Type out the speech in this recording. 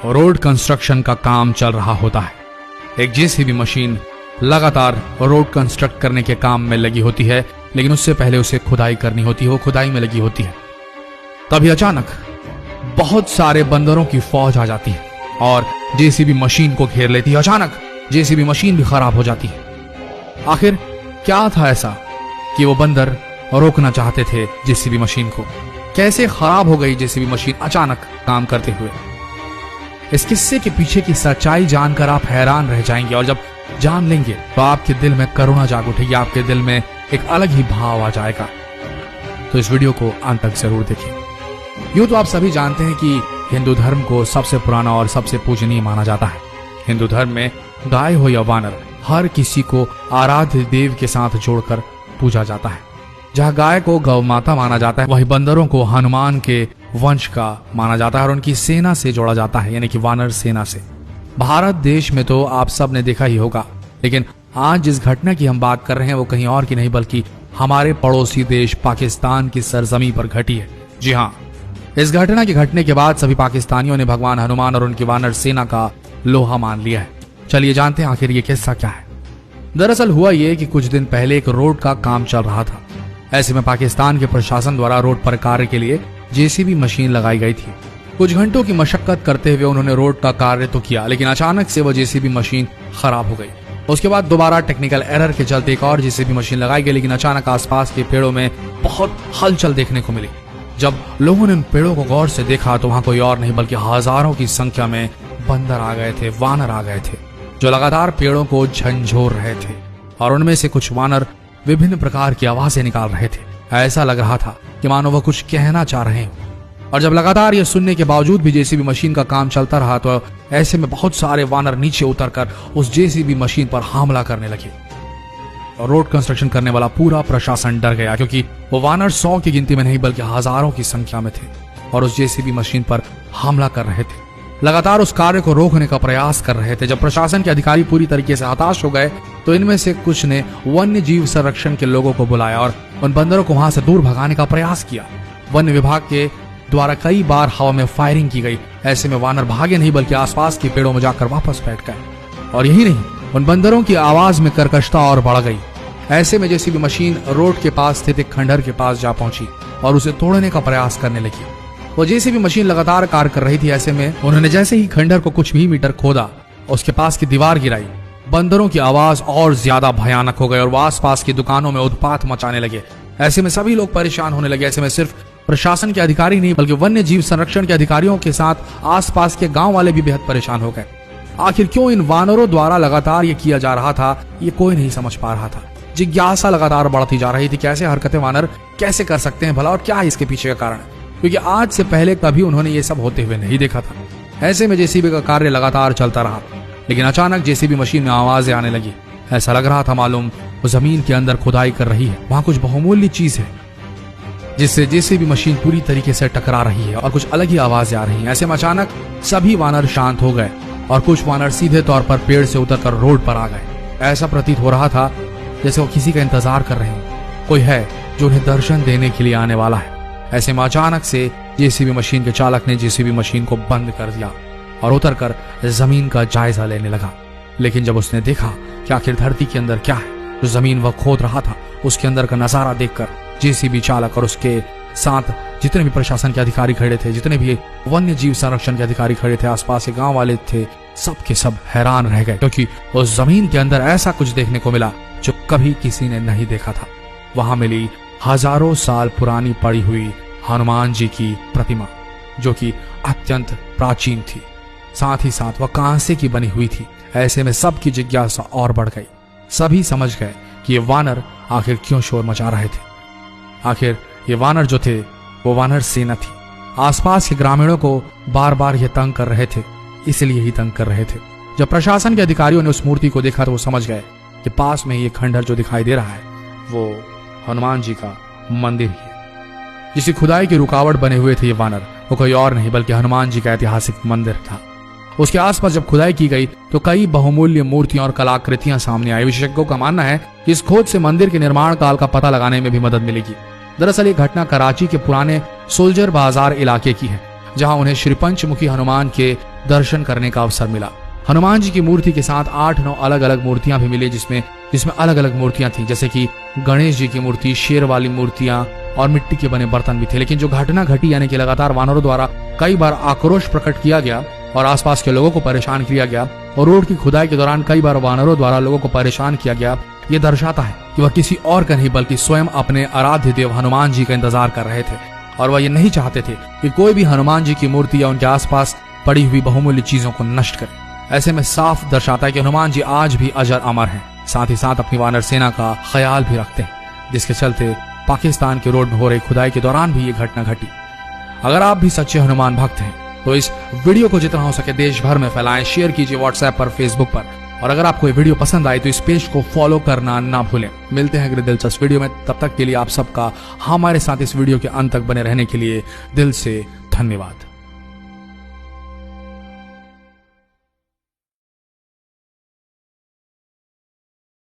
Road construction का काम चल रहा होता है। एक जेसीबी मशीन लगातार रोड कंस्ट्रक्ट करने के काम में लगी होती है, लेकिन उससे पहले उसे खुदाई करनी होती है, वो खुदाई में लगी होती है। तभी अचानक बहुत सारे बंदरों की फौज आ जाती है और जेसीबी मशीन को घेर लेती है। अचानक जेसीबी मशीन भी खराब हो जाती है। आखिर क्या था ऐसा कि वो बंदर रोकना चाहते थे जेसीबी मशीन को? कैसे खराब हो गई जेसीबी मशीन अचानक काम करते हुए? इस किस्से के पीछे की सच्चाई जानकर आप हैरान रह जाएंगे, और जब जान लेंगे तो आपके दिल में करुणा जाग उठेगी, आपके दिल में एक अलग ही भाव आ जाएगा। तो इस वीडियो को अंत तक जरूर देखें। यूं तो आप सभी जानते हैं कि हिंदू धर्म को सबसे पुराना और सबसे पूजनीय माना जाता है। हिंदू धर्म में गाय हो या वानर, हर किसी को आराध्य देव के साथ जोड़कर पूजा जाता है। जहाँ गाय को गौ माता माना जाता है, वहीं बंदरों को हनुमान के वंश का माना जाता है और उनकी सेना से जोड़ा जाता है, यानी कि वानर सेना से। भारत देश में तो आप सब ने देखा ही होगा, लेकिन आज जिस घटना की हम बात कर रहे हैं वो कहीं और की नहीं बल्कि हमारे पड़ोसी देश पाकिस्तान की सरजमी पर घटी है। जी हाँ, इस घटना के घटने के बाद सभी पाकिस्तानियों ने भगवान हनुमान और उनकी वानर सेना का लोहा मान लिया है। चलिए जानते हैं आखिर ये किस्सा क्या है। दरअसल हुआ ये कि कुछ दिन पहले एक रोड का काम चल रहा था। ऐसे में पाकिस्तान के प्रशासन द्वारा रोड पर कार्य के लिए जेसीबी मशीन लगाई गई थी। कुछ घंटों की मशक्कत करते हुए उन्होंने रोड का कार्य तो किया, लेकिन अचानक से वह जेसीबी मशीन खराब हो गई। उसके बाद दोबारा टेक्निकल एरर के चलते एक और जेसीबी मशीन लगाई गई, लेकिन अचानक आसपास के पेड़ों में बहुत हलचल देखने को मिली। जब लोगों ने उन पेड़ों को गौर से देखा तो वहां कोई और नहीं बल्कि हजारों की संख्या में बंदर आ गए थे, वानर आ गए थे, जो लगातार पेड़ों को झंझोर रहे थे। और उनमें से कुछ वानर विभिन्न प्रकार की आवाजें निकाल रहे थे। ऐसा लग रहा था कि मानो वह कुछ कहना चाह रहे हैं। और जब लगातार यह सुनने के बावजूद भी जेसीबी मशीन का काम चलता रहा तो ऐसे में बहुत सारे वानर नीचे उतरकर उस जेसीबी मशीन पर हमला करने लगे। और रोड कंस्ट्रक्शन करने वाला पूरा प्रशासन डर गया, क्योंकि वो वानर 100 की गिनती में नहीं बल्कि हजारों की संख्या में थे और उस जेसीबी मशीन पर हमला कर रहे थे, लगातार उस कार्य को रोकने का प्रयास कर रहे थे। जब प्रशासन के अधिकारी पूरी तरीके से हताश हो गए तो इनमें से कुछ ने वन्य जीव संरक्षण के लोगों को बुलाया और उन बंदरों को वहां से दूर भगाने का प्रयास किया। वन्य विभाग के द्वारा कई बार हवा में फायरिंग की गई। ऐसे में वानर भागे नहीं बल्कि आसपास के पेड़ों में जाकर वापस बैठ गए। और यही नहीं, उन बंदरों की आवाज में कर्कशता और बढ़ गई। ऐसे में जेसीबी मशीन रोड के पास स्थित एक खंडहर के पास जा पहुंची और उसे तोड़ने का प्रयास करने लगी। वो जेसीबी मशीन लगातार कार्य कर रही थी। ऐसे में उन्होंने जैसे ही खंडहर को कुछ भी मीटर खोदा, उसके पास की दीवार गिराई, बंदरों की आवाज और ज्यादा भयानक हो गई और वो आसपास की दुकानों में उत्पात मचाने लगे। ऐसे में सभी लोग परेशान होने लगे। ऐसे में सिर्फ प्रशासन के अधिकारी नहीं बल्कि वन्य जीव संरक्षण के अधिकारियों के साथ आसपास के गांव वाले भी बेहद परेशान हो गए। आखिर क्यों इन वानरों द्वारा लगातार ये किया जा रहा था, ये कोई नहीं समझ पा रहा था। जिज्ञासा लगातार बढ़ती जा रही थी, कैसे हरकतें वानर कैसे कर सकते हैं भला, और क्या है इसके पीछे का कारण, क्योंकि आज से पहले कभी उन्होंने ये सब होते हुए नहीं देखा था। ऐसे में जेसीबी का कार्य लगातार चलता रहा, लेकिन अचानक जेसीबी मशीन में आवाजें आने लगी। ऐसा लग रहा था मालूम वो जमीन के अंदर खुदाई कर रही है, वहां कुछ बहुमूल्य चीज है जिससे जेसीबी मशीन पूरी तरीके से टकरा रही है और कुछ अलग ही आवाजें आ रही हैं। ऐसे में अचानक सभी वानर शांत हो गए और कुछ वानर सीधे तौर पर पेड़ से उतरकर रोड पर आ गए। ऐसा प्रतीत हो रहा था जैसे वो किसी का इंतजार कर रहे हैं, कोई है जो उन्हें दर्शन देने के लिए आने वाला है। ऐसे में अचानक से जेसीबी मशीन के चालक ने जेसीबी मशीन को बंद कर दिया और उतरकर जमीन का जायजा लेने लगा। लेकिन जब उसने देखा कि आखिर धरती के अंदर क्या है, जो जमीन वह खोद रहा था उसके अंदर का नजारा देखकर जेसीबी चालक और उसके साथ जितने भी प्रशासन के अधिकारी खड़े थे, जितने भी वन्य जीव संरक्षण के अधिकारी खड़े थे, आसपास के गांव वाले थे, सब के सब हैरान रह गए, क्योंकि उस जमीन के अंदर ऐसा कुछ देखने को मिला जो कभी किसी ने नहीं देखा था। वहां मिली हजारों साल पुरानी पड़ी हुई हनुमान जी की प्रतिमा, जो कि अत्यंत प्राचीन थी, साथ ही साथ वह कांसे की बनी हुई थी। ऐसे में सबकी जिज्ञासा और बढ़ गई। सभी समझ गए कि ये वानर आखिर क्यों शोर मचा रहे थे। आखिर ये वानर जो थे वो वानर सेना थी। आसपास के ग्रामीणों को बार बार ये तंग कर रहे थे, इसलिए ही तंग कर रहे थे। जब प्रशासन के अधिकारियों ने उस मूर्ति को देखा तो वो समझ गए कि पास में ये खंडहर जो दिखाई दे रहा है वो हनुमान जी का मंदिर ही है। जिसकी खुदाई की रुकावट बने हुए थे ये वानर, वो कोई और नहीं बल्कि हनुमान जी का ऐतिहासिक मंदिर था। उसके आसपास जब खुदाई की गई तो कई बहुमूल्य मूर्तियां और कलाकृतियां सामने आई। विशेषज्ञों का मानना है कि इस खोज से मंदिर के निर्माण काल का पता लगाने में भी मदद मिलेगी। दरअसल ये घटना कराची के पुराने सोल्जर बाजार इलाके की है। जहां उन्हें श्री पंचमुखी हनुमान के दर्शन करने का अवसर मिला। हनुमान जी की मूर्ति के साथ 8-9 अलग अलग मूर्तियां भी मिली, जिसमें अलग अलग मूर्तियां थी, जैसे कि गणेश जी की मूर्ति, शेर वाली मूर्तियां और मिट्टी के बने बर्तन भी थे। लेकिन जो घटना घटी, यानी कि लगातार वानरों द्वारा कई बार आक्रोश प्रकट किया गया और आसपास के लोगों को परेशान किया गया और रोड की खुदाई के दौरान कई बार वानरों द्वारा लोगों को परेशान किया गया, ये दर्शाता है कि वह किसी और का नहीं बल्कि स्वयं अपने आराध्य देव हनुमान जी का इंतजार कर रहे थे और वह ये नहीं चाहते थे कि कोई भी हनुमान जी की मूर्ति या उनके आसपास पड़ी हुई बहुमूल्य चीजों को नष्ट करे। ऐसे में साफ दर्शाता है कि हनुमान जी आज भी अजर अमर हैं, साथ ही साथ अपनी वानर सेना का ख्याल भी रखते हैं, जिसके चलते पाकिस्तान के रोड में हो रही खुदाई के दौरान भी ये घटना घटी। अगर आप भी सच्चे हनुमान भक्त हैं तो इस वीडियो को जितना हो सके देश भर में फैलाएं, शेयर कीजिए व्हाट्सएप पर, फेसबुक पर, और अगर आपको ये वीडियो पसंद आए तो इस पेज को फॉलो करना ना भूलें। मिलते हैं अगले दिलचस्प वीडियो में, तब तक के लिए आप सबका हमारे साथ इस वीडियो के अंत तक बने रहने के लिए दिल से धन्यवाद।